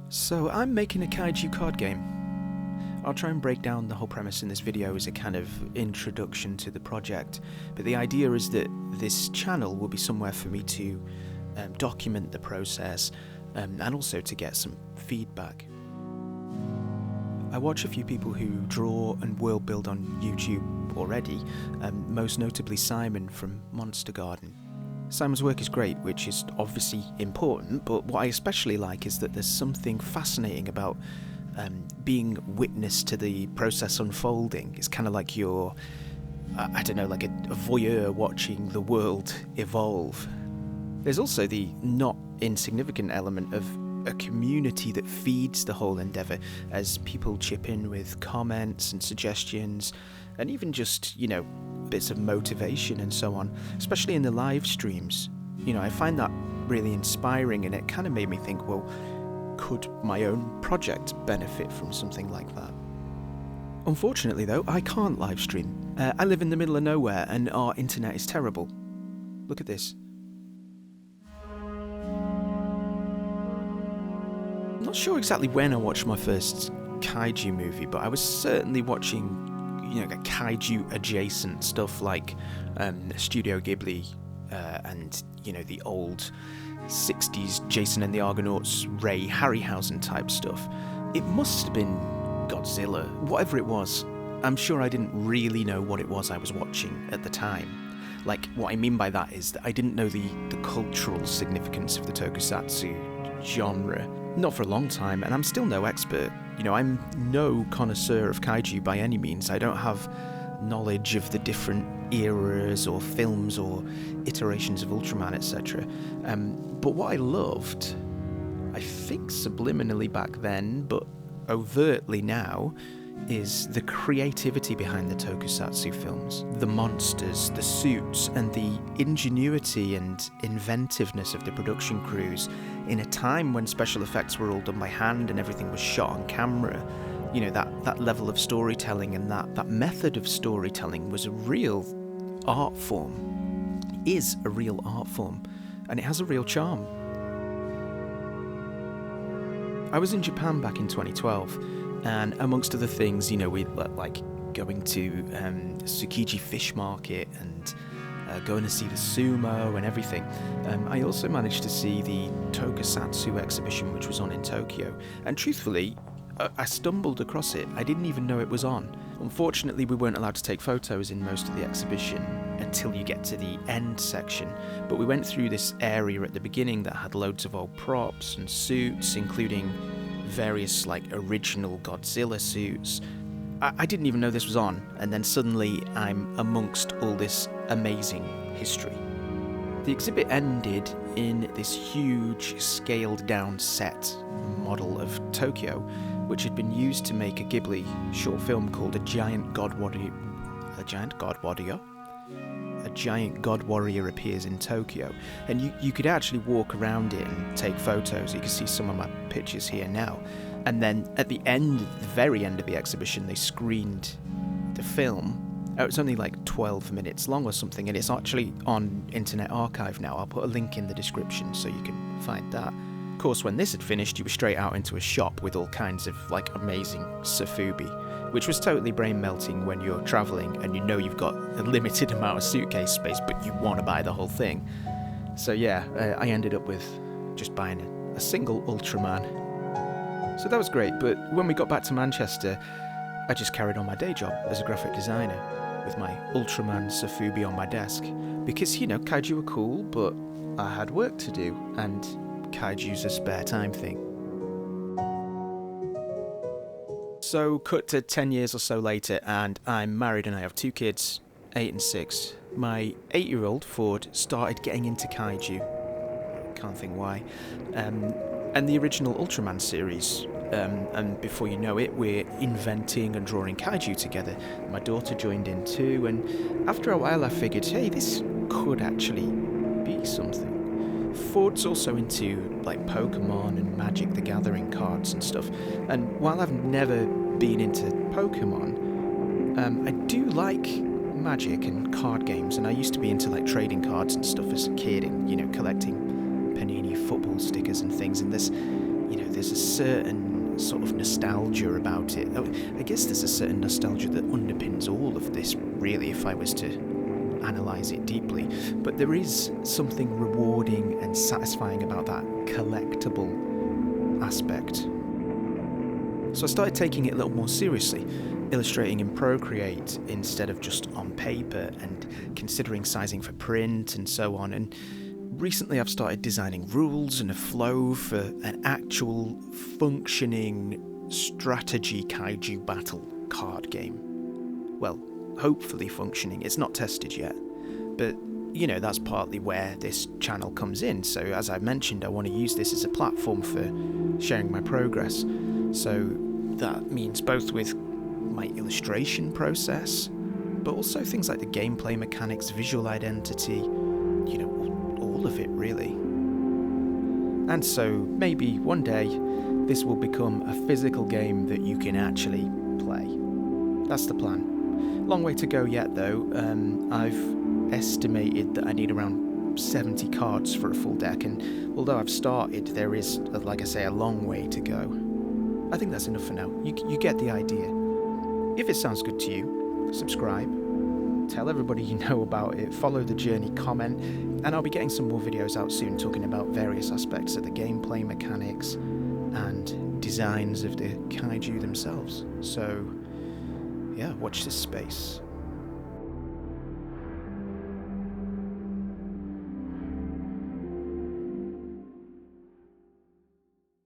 So I'm making a kaiju card game. I'll try and break down the whole premise in this video as a kind of introduction to the project, but the idea is that this channel will be somewhere for me to document the process and also to get some feedback. I watch a few people who draw and world build on YouTube already, most notably Simon from Monster Garden. Simon's work is great, which is obviously important, but what I especially like is that there's something fascinating about being witness to the process unfolding. It's kind of like you're, I don't know, like a voyeur watching the world evolve. There's also the not insignificant element of a community that feeds the whole endeavour as people chip in with comments and suggestions and even just, you know, bits of motivation and so on, especially in the live streams. You know, I find that really inspiring, and it kind of made me think, well, could my own project benefit from something like that? Unfortunately though, I can't live stream. I live in the middle of nowhere and our internet is terrible. Look at this. I'm not sure exactly when I watched my first kaiju movie, but I was certainly watching, you know, kaiju adjacent stuff like Studio Ghibli and, you know, the old 60s Jason and the Argonauts, Ray Harryhausen type stuff. It must have been Godzilla, whatever it was. I'm sure I didn't really know what it was I was watching at the time. Like, what I mean by that is that I didn't know the cultural significance of the tokusatsu genre. Not for a long time, and I'm still no expert. You know, I'm no connoisseur of kaiju by any means. I don't have knowledge of the different eras or films or iterations of Ultraman, etc. But what I loved, I think subliminally back then, but overtly now, is the creativity behind the tokusatsu films. The monsters, the suits, and the ingenuity and inventiveness of the production crews in a time when special effects were all done by hand and everything was shot on camera. You know, that level of storytelling and that method of storytelling was a real art form, is a real art form, and it has a real charm. I was in Japan back in 2012, and amongst other things, you know, we like going to Tsukiji Fish Market and going to see the sumo and everything. I also managed to see the Tokusatsu exhibition, which was on in Tokyo, and truthfully, I stumbled across it. I didn't even know it was on. Unfortunately, we weren't allowed to take photos in most of the exhibition until you get to the end section, but we went through this area at the beginning that had loads of old props and suits, including various like original Godzilla suits. I didn't even know this was on, and then suddenly I'm amongst all this amazing history. The exhibit ended in this huge scaled down set model of Tokyo, which had been used to make a Ghibli short film called A Giant God Warrior Appears in Tokyo. And you could actually walk around it and take photos. You can see some of my pictures here now. And then at the end, the very end of the exhibition, they screened the film. It was only like 12 minutes long or something, and it's actually on Internet Archive now. I'll put a link in the description so you can find that. Of course, when this had finished, you were straight out into a shop with all kinds of like amazing sofubi, which was totally brain-melting when you're travelling and you know you've got a limited amount of suitcase space, but you want to buy the whole thing. So yeah, I ended up with just buying a single Ultraman. So that was great, but when we got back to Manchester, I just carried on my day job as a graphic designer with my Ultraman sofubi on my desk, because, you know, kaiju are cool, but I had work to do, and kaiju's a spare time thing. So cut to 10 years or so later, and I'm married and I have 2 kids, 8 and 6. My 8-year-old Ford started getting into kaiju, can't think why, and the original Ultraman series, and before you know it, we're inventing and drawing kaiju together. My daughter joined in too, and after a while I figured, hey, this could actually be something. Ford's also into like Pokemon and Magic the Gathering cards and stuff, and while I've never been into Pokemon, I do like Magic and card games, and I used to be into like trading cards and stuff as a kid and, you know, collecting Panini football stickers and things, and there's a certain sort of nostalgia about it. I guess there's a certain nostalgia that underpins all of this, really, if I was to analyse it deeply. But there is something rewarding and satisfying about that collectible aspect. So I started taking it a little more seriously, illustrating in Procreate instead of just on paper, and considering sizing for print and so on. And recently I've started designing rules and a flow for an actual functioning strategy kaiju battle card game. Well, hopefully functioning. It's not tested yet, but that's partly where this channel comes in. So as I mentioned, I want to use this as a platform for sharing my progress. So that means both with my illustration process, but also things like the gameplay mechanics, visual identity, all of it really. And so maybe one day this will become a physical game that you can actually play. That's the plan. Long way to go yet though. I've estimated that I need around 70 cards for a full deck, and although I've started, there is, like I say, a long way to go. I think that's enough for now. You get the idea. If it sounds good to you, subscribe, tell everybody you know about it, follow the journey, comment, and I'll be getting some more videos out soon talking about various aspects of the gameplay mechanics and designs of the kaiju themselves. So, yeah, watch this space.